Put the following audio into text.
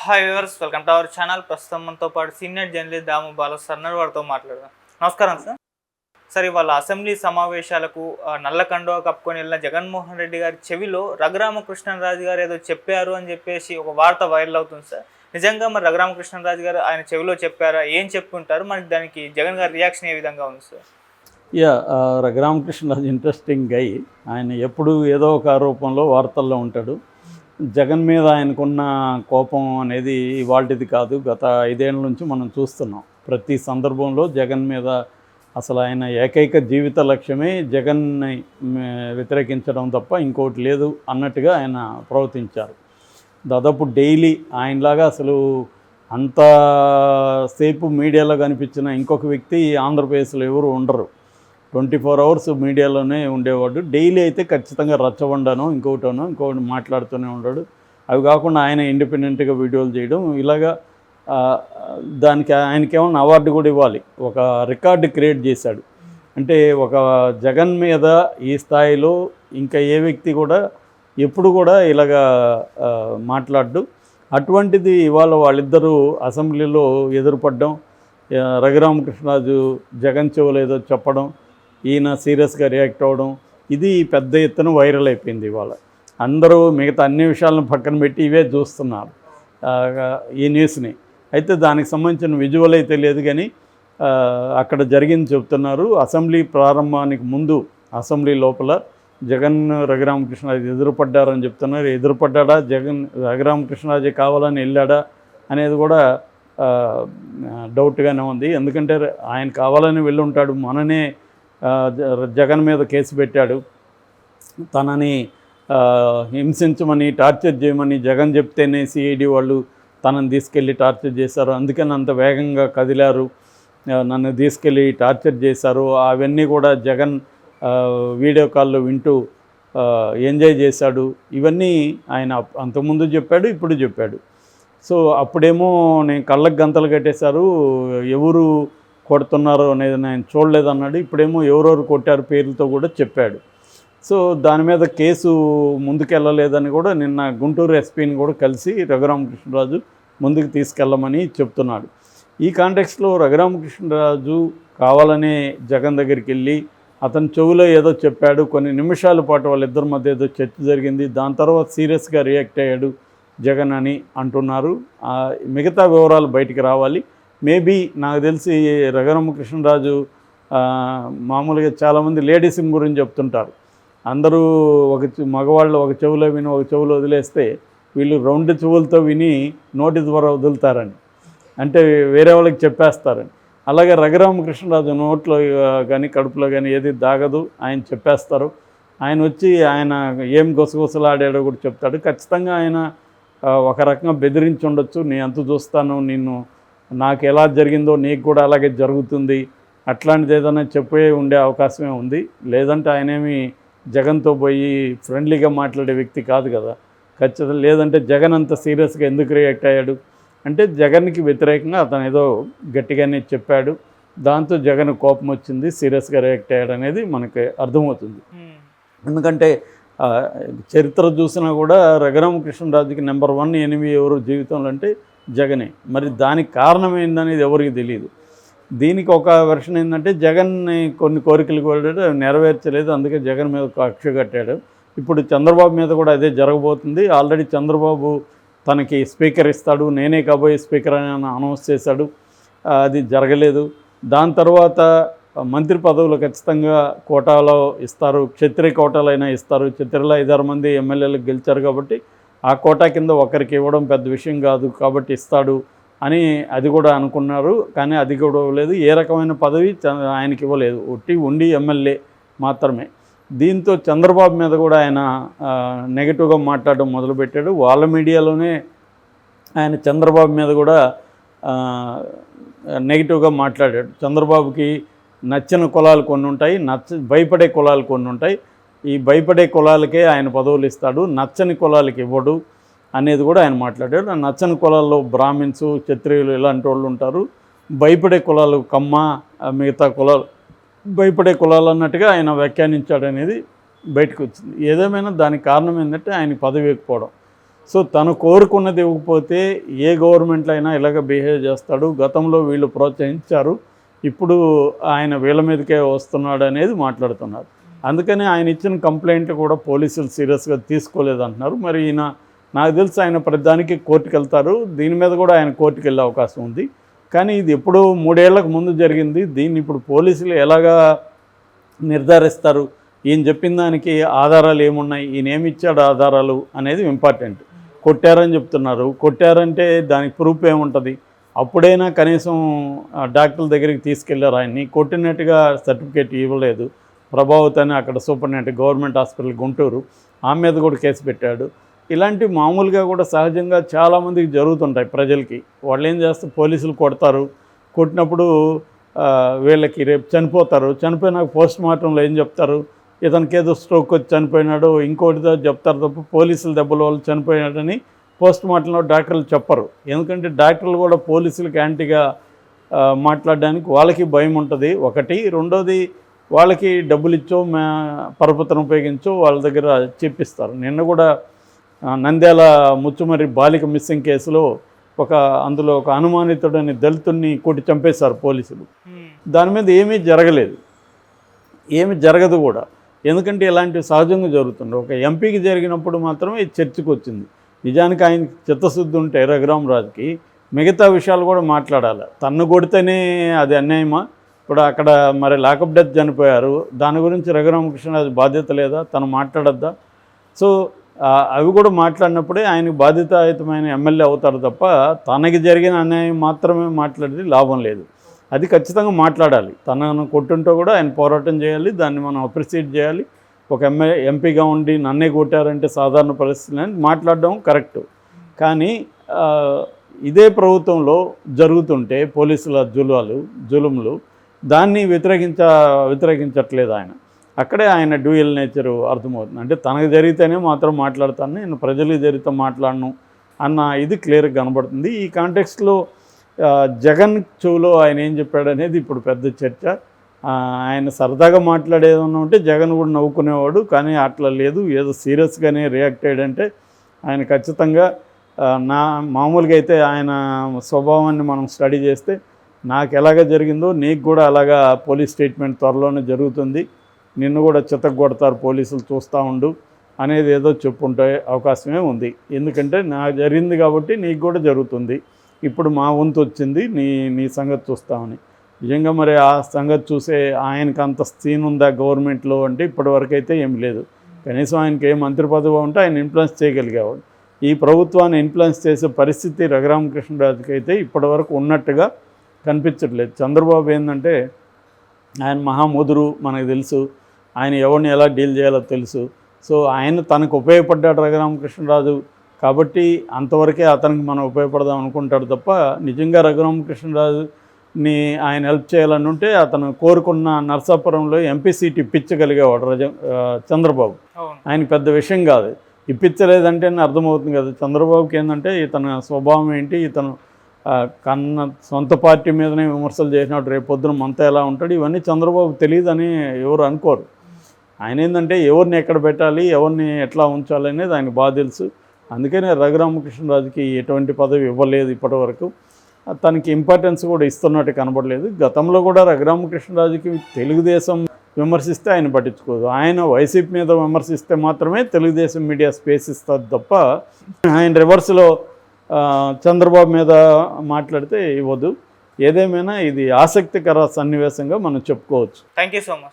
Hi viewers, welcome to our channel. ప్రస్తుతం మనతో పాటు సీనియర్ జర్నలిస్ట్ దాము బాల సార్ వారితో మాట్లాడదాం. నమస్కారం సార్. సార్, ఇవాళ అసెంబ్లీ సమావేశాలకు నల్ల కండువా కప్పుకొని వెళ్ళిన జగన్మోహన్ రెడ్డి గారి చెవిలో రఘురామకృష్ణరాజు గారు ఏదో చెప్పారు అని చెప్పేసి ఒక వార్త వైరల్ అవుతుంది సార్. నిజంగా మరి రఘురామకృష్ణరాజు గారు ఆయన చెవిలో చెప్పారా, ఏం చెప్పుకుంటారు, మరి దానికి జగన్ గారి రియాక్షన్ ఏ విధంగా ఉంది సార్? రఘురామకృష్ణరాజు ఇంట్రెస్టింగ్ గై. ఆయన ఎప్పుడు ఏదో ఒక ఆరోపణలో వార్తల్లో ఉంటాడు. జగన్ మీద ఆయనకున్న కోపం అనేది ఇవాళది కాదు, గత 5 ఏళ్ళ నుంచి మనం చూస్తున్నాం. ప్రతి సందర్భంలో జగన్ మీద అసలు ఆయన ఏకైక జీవిత లక్ష్యమే జగన్ని వ్యతిరేకించడం తప్ప ఇంకోటి లేదు అన్నట్టుగా ఆయన ప్రవర్తించారు. దాదాపు డైలీ ఆయనలాగా అసలు అంతసేపు మీడియాలో కనిపించిన ఇంకొక వ్యక్తి ఆంధ్రప్రదేశ్లో ఎవరు ఉండరు. 24 అవర్స్ మీడియాలోనే ఉండేవాడు. డైలీ అయితే ఖచ్చితంగా రచ్చబండనో ఇంకొకటి మాట్లాడుతూనే ఉన్నాడు. అవి కాకుండా ఆయన ఇండిపెండెంట్గా వీడియోలు చేయడం, ఇలాగా దానికి ఆయనకేమన్నా అవార్డు కూడా ఇవ్వాలి. ఒక రికార్డు క్రియేట్ చేశాడు. అంటే ఒక జగన్ మీద ఈ స్థాయిలో ఇంకా ఏ వ్యక్తి కూడా ఎప్పుడు కూడా ఇలాగా మాట్లాడు. అటువంటిది ఇవాళ వాళ్ళిద్దరూ అసెంబ్లీలో ఎదురుపడ్డం, రఘురామకృష్ణరాజు జగన్ చెవులు ఏదో చెప్పడం, ఈయన సీరియస్గా రియాక్ట్ అవ్వడం, ఇది పెద్ద ఎత్తున వైరల్ అయిపోయింది. ఇవాళ అందరూ మిగతా అన్ని విషయాలను పక్కన పెట్టి ఇవే చూస్తున్నారు ఈ న్యూస్ని. అయితే దానికి సంబంధించిన విజువల్ అయితే లేదు, కానీ అక్కడ జరిగింది చెప్తున్నారు. అసెంబ్లీ ప్రారంభానికి ముందు అసెంబ్లీ లోపల జగన్ రఘురామకృష్ణరాజు ఎదురుపడ్డారని చెప్తున్నారు. ఎదురుపడ్డా జగన్ రఘురామకృష్ణరాజు కావాలని వెళ్ళాడా అనేది కూడా డౌట్గానే ఉంది. ఎందుకంటే ఆయన కావాలని వెళ్ళి ఉంటాడు. మననే జగన్ మీద కేసు పెట్టాడు. తనని హింసించమని, టార్చర్ చేయమని జగన్ చెప్తేనే సిఐడి వాళ్ళు తనని తీసుకెళ్ళి టార్చర్ చేశారు. అందుకని అంత వేగంగా కదిలారు, నన్ను తీసుకెళ్ళి టార్చర్ చేశారు. అవన్నీ కూడా జగన్ వీడియో కాల్లో వింటూ ఎంజాయ్ చేశాడు. ఇవన్నీ ఆయన అంతకుముందు చెప్పాడు, ఇప్పుడు చెప్పాడు. సో అప్పుడేమో నేను కళ్ళకు గంతలు కట్టేశారు, ఎవరు కొడుతున్నారో అనేది నేను చూడలేదన్నాడు. ఇప్పుడేమో ఎవరెవరు కొట్టారు పేర్లతో కూడా చెప్పాడు. సో దాని మీద కేసు ముందుకెళ్ళలేదని కూడా నిన్న గుంటూరు ఎస్పీని కూడా కలిసి రఘురామకృష్ణరాజు ముందుకు తీసుకెళ్ళమని చెప్తున్నాడు. ఈ కాంటెక్స్లో రఘురామకృష్ణరాజు కావాలనే జగన్ దగ్గరికి వెళ్ళి అతని చెవులో ఏదో చెప్పాడు. కొన్ని నిమిషాల పాటు వాళ్ళిద్దరి మధ్య ఏదో చర్చ జరిగింది. దాని తర్వాత సీరియస్గా రియాక్ట్ అయ్యాడు జగన్ అని అంటున్నారు. మిగతా వివరాలు బయటికి రావాలి. మేబీ నాకు తెలిసి రఘురామకృష్ణరాజు మామూలుగా చాలామంది లేడీస్ గురించి చెప్తుంటారు. అందరూ మగవాళ్ళు ఒక చెవులో విని ఒక చెవులో వదిలేస్తే వీళ్ళు 2 చెవులతో విని నోటి ద్వారా వదులుతారని, అంటే వేరే వాళ్ళకి చెప్పేస్తారని. అలాగే రఘురామకృష్ణరాజు నోట్లో కానీ కడుపులో కానీ ఏది దాగదు, ఆయన చెప్పేస్తారు. ఆయన వచ్చి ఆయన ఏం గుసగుసలాడాడో కూడా చెప్తాడు. ఖచ్చితంగా ఆయన ఒక రకంగా బెదిరించి ఉండొచ్చు. నేను అంత చూస్తాను, నిన్ను నాకు ఎలా జరిగిందో నీకు కూడా అలాగే జరుగుతుంది, అట్లాంటిది ఏదైనా చెప్పే ఉండే అవకాశమే ఉంది. లేదంటే ఆయనేమి జగన్తో పోయి ఫ్రెండ్లీగా మాట్లాడే వ్యక్తి కాదు కదా. ఖచ్చితంగా లేదంటే జగన్ అంత సీరియస్గా ఎందుకు రియాక్ట్ అయ్యాడు అంటే జగన్కి వ్యతిరేకంగా అతను ఏదో గట్టిగానే చెప్పాడు. దాంతో జగన్ కోపం వచ్చింది, సీరియస్గా రియాక్ట్ అయ్యాడు అనేది మనకి అర్థమవుతుంది. ఎందుకంటే చరిత్ర చూసినా కూడా రఘురామకృష్ణరాజుకి నెంబర్ 1 ఎనిమి ఎవరు జీవితంలో అంటే జగనే. మరి దానికి కారణం ఏందనేది ఎవరికి తెలియదు. దీనికి ఒక వెర్షన్ ఏంటంటే జగన్ని కొన్ని కోరికలు కూడా నెరవేర్చలేదు, అందుకే జగన్ మీద కక్ష కట్టాడు. ఇప్పుడు చంద్రబాబు మీద కూడా అదే జరగబోతుంది. ఆల్రెడీ చంద్రబాబు తనకి స్పీకర్ ఇస్తాడు, నేనే కాబోయే స్పీకర్ అని అనౌన్స్ చేశాడు. అది జరగలేదు. దాని తర్వాత మంత్రి పదవులు ఖచ్చితంగా కోటాలో ఇస్తారు, క్షత్రియ కోటాలైనా ఇస్తారు. క్షత్రియులు 5-6 మంది ఎమ్మెల్యేలకు గెలిచారు కాబట్టి ఆ కోటా కింద ఒకరికి ఇవ్వడం పెద్ద విషయం కాదు కాబట్టి ఇస్తాడు అని అది కూడా అనుకున్నారు. కానీ అది కూడా ఇవ్వలేదు. ఏ రకమైన పదవి ఆయనకి ఇవ్వలేదు, ఉండి ఎమ్మెల్యే మాత్రమే. దీంతో చంద్రబాబు మీద కూడా ఆయన నెగిటివ్గా మాట్లాడడం మొదలుపెట్టాడు. వాళ్ళ మీడియాలోనే ఆయన చంద్రబాబు మీద కూడా నెగిటివ్గా మాట్లాడాడు. చంద్రబాబుకి నచ్చిన కులాలు కొన్ని ఉంటాయి, భయపడే కులాలు కొన్ని ఉంటాయి. ఈ భయపడే కులాలకే ఆయన పదవులు ఇస్తాడు, నచ్చని కులాలకి ఇవ్వడు అనేది కూడా ఆయన మాట్లాడాడు. నచ్చని కులాల్లో బ్రాహ్మిన్స్, క్షత్రియులు ఇలాంటి వాళ్ళు ఉంటారు. భయపడే కులాలు కమ్మ, మిగతా కులాలు భయపడే కులాలు అన్నట్టుగా ఆయన వ్యాఖ్యానించాడు అనేది బయటకు వచ్చింది. ఏదేమైనా దానికి కారణం ఏంటంటే ఆయన పదవి ఇవ్వకపోవడం. సో తను కోరుకున్నది ఇవ్వకపోతే ఏ గవర్నమెంట్లో అయినా ఇలాగ బిహేవ్ చేస్తాడు. గతంలో వీళ్ళు ప్రోత్సహించారు, ఇప్పుడు ఆయన వీళ్ళ మీదకే వస్తున్నాడు అనేది మాట్లాడుతున్నారు. అందుకని ఆయన ఇచ్చిన కంప్లైంట్ కూడా పోలీసులు సీరియస్గా తీసుకోలేదంటున్నారు. మరి ఈయన నాకు తెలిసి ఆయన ప్రతిదానికి కోర్టుకు వెళ్తారు. దీని మీద కూడా ఆయన కోర్టుకు వెళ్ళే అవకాశం ఉంది. కానీ ఇది ఎప్పుడో 3 ఏళ్లకు ముందు జరిగింది. దీన్ని ఇప్పుడు పోలీసులు ఎలాగా నిర్ధారిస్తారు? ఈయన చెప్పిన దానికి ఆధారాలు ఏమున్నాయి, ఈయన ఏమి ఇచ్చాడు ఆధారాలు అనేది ఇంపార్టెంట్. కొట్టారని చెప్తున్నారు, కొట్టారంటే దానికి ప్రూఫ్ ఏముంటుంది? అప్పుడైనా కనీసం డాక్టర్ల దగ్గరికి తీసుకెళ్లారు. ఆయన్ని కొట్టినట్టుగా సర్టిఫికేట్ ఇవ్వలేదు. ప్రభావత్ అని అక్కడ సూపరింటెండెంట్ గవర్నమెంట్ హాస్పిటల్ గుంటూరు, ఆమె మీద కూడా కేసు పెట్టాడు. ఇలాంటి మామూలుగా కూడా సహజంగా చాలామందికి జరుగుతుంటాయి. ప్రజలకి వాళ్ళు ఏం చేస్తారు, పోలీసులు కొడతారు, కొట్టినప్పుడు వీళ్ళకి రేపు చనిపోతారు, చనిపోయినాక పోస్ట్ మార్టంలో ఏం చెప్తారు, ఇతనికి ఏదో స్ట్రోక్ వచ్చి చనిపోయినాడు, ఇంకోటిదో చెప్తారు తప్ప పోలీసుల దెబ్బల వల్ల చనిపోయినాడని పోస్ట్ మార్టంలో డాక్టర్లు చెప్పరు. ఎందుకంటే డాక్టర్లు కూడా పోలీసులకి యాంటీగా మాట్లాడడానికి వాళ్ళకి భయం ఉంటుంది ఒకటి. రెండోది, వాళ్ళకి డబ్బులు ఇచ్చో పరపతిని ఉపయోగించో వాళ్ళ దగ్గర చెప్పిస్తారు. నిన్న కూడా నంద్యాల ముచ్చుమర్రి బాలిక మిస్సింగ్ కేసులో అందులో ఒక అనుమానితుడని దళితుడిని కొట్టి చంపేశారు పోలీసులు. దాని మీద ఏమీ జరగలేదు, ఏమి జరగదు కూడా. ఎందుకంటే ఇలాంటివి సహజంగా జరుగుతుంది. ఒక ఎంపీకి జరిగినప్పుడు మాత్రమే ఇది చర్చకు వచ్చింది. నిజానికి ఆయనకి చిత్తశుద్ధి ఉంటే రఘురామరాజుకి మిగతా విషయాలు కూడా మాట్లాడాలి. తన్ను కొడితేనే అది అన్యాయమా? ఇప్పుడు అక్కడ మరి లాకప్ డెత్ చనిపోయారు, దాని గురించి రఘురామకృష్ణరాజు బాధ్యత లేదా? తను మాట్లాడద్దా? సో అవి కూడా మాట్లాడినప్పుడే ఆయనకు బాధ్యతాయుతమైన ఎమ్మెల్యే అవుతారు తప్ప తనకి జరిగిన అన్యాయం మాత్రమే మాట్లాడితే లాభం లేదు. అది ఖచ్చితంగా మాట్లాడాలి. తనను కొట్టుంటో కూడా ఆయన పోరాటం చేయాలి, దాన్ని మనం అప్రిషియేట్ చేయాలి. ఒక ఎంపీగా ఉండి నన్నే కొట్టారంటే సాధారణ పరిస్థితులు అని మాట్లాడడం కరెక్టు. కానీ ఇదే ప్రభుత్వంలో జరుగుతుంటే పోలీసుల జులుములు దాన్ని వ్యతిరేకించట్లేదు ఆయన. అక్కడే ఆయన డ్యూయల్ నేచరు అర్థమవుతుంది. అంటే తనకు జరిగితేనే మాత్రం మాట్లాడతాను, నేను ప్రజలకు జరిగితే మాట్లాడను అన్న ఇది క్లియర్గా కనబడుతుంది. ఈ కాంటెక్స్ట్లో జగన్ చెవులో ఆయన ఏం చెప్పాడు అనేది ఇప్పుడు పెద్ద చర్చ. ఆయన సరదాగా మాట్లాడేదన్నా ఉంటే జగన్ కూడా నవ్వుకునేవాడు, కానీ అట్లా లేదు. ఏదో సీరియస్గానే రియాక్ట్ అయ్యాడంటే ఆయన ఖచ్చితంగా మామూలుగా అయితే ఆయన స్వభావాన్ని మనం స్టడీ చేస్తే నాకు ఎలాగ జరిగిందో నీకు కూడా అలాగా పోలీస్ స్టేట్మెంట్ త్వరలోనే జరుగుతుంది, నిన్ను కూడా చితగొడతారు పోలీసులు చూస్తూ ఉండు అనేది ఏదో చెప్పుంటే అవకాశమే ఉంది. ఎందుకంటే నాకు జరిగింది కాబట్టి నీకు కూడా జరుగుతుంది, ఇప్పుడు మా వంతు వచ్చింది, నీ సంగతి చూస్తామని. నిజంగా మరి ఆ సంగతి చూసే ఆయనకు అంత సీన్ ఉందా గవర్నమెంట్లో అంటే ఇప్పటివరకు అయితే ఏం లేదు. కనీసం ఆయనకి ఏ మంత్రి పదవి ఉంటే ఆయన ఇన్ఫ్లుయెన్స్ చేయగలిగేవాడు. ఈ ప్రభుత్వాన్ని ఇన్ఫ్లుయెన్స్ చేసే పరిస్థితి రఘురామకృష్ణరాజుకి అయితే ఇప్పటివరకు ఉన్నట్టుగా కనిపించట్లేదు. చంద్రబాబు ఏంటంటే ఆయన మహాముదురు, మనకు తెలుసు, ఆయన ఎవరిని ఎలా డీల్ చేయాలో తెలుసు. సో ఆయన తనకు ఉపయోగపడ్డాడు రఘురామకృష్ణరాజు కాబట్టి అంతవరకే అతనికి మనం ఉపయోగపడదాం అనుకుంటాడు తప్ప నిజంగా రఘురామకృష్ణరాజుని ఆయన హెల్ప్ చేయాలని ఉంటే అతను కోరుకున్న నర్సాపురంలో ఎంపీ సీట్ ఇప్పించగలిగేవాడు చంద్రబాబు. ఆయన పెద్ద విషయం కాదు, ఇప్పించలేదంటే అర్థమవుతుంది కదా. చంద్రబాబుకి ఏంటంటే ఇతని స్వభావం ఏంటి, ఇతను సొంత పార్టీ మీదనే విమర్శలు చేసినాడు, రేపు పొద్దున మనతో ఎలా ఉంటాడు, ఇవన్నీ చంద్రబాబు తెలియదని ఎవరు అనుకోరు. ఆయన ఏంటంటే ఎవరిని ఎక్కడ పెట్టాలి, ఎవరిని ఎట్లా ఉంచాలి అనేది ఆయనకు బాగా తెలుసు. అందుకనే రఘురామకృష్ణరాజుకి ఎటువంటి పదవి ఇవ్వలేదు ఇప్పటివరకు. తనకి ఇంపార్టెన్స్ కూడా ఇస్తున్నట్టు కనబడలేదు. గతంలో కూడా రఘురామకృష్ణరాజుకి తెలుగుదేశం విమర్శిస్తే ఆయన పట్టించుకోదు, ఆయన వైసీపీ మీద విమర్శిస్తే మాత్రమే తెలుగుదేశం మీడియా స్పేస్ ఇస్తుంది తప్ప ఆయన రివర్స్లో చంద్రబాబు మీద మాట్లాడితే ఇవ్వదు. ఏదేమైనా ఇది ఆసక్తికర సన్నివేశంగా మనం చెప్పుకోవచ్చు. Thank you so much.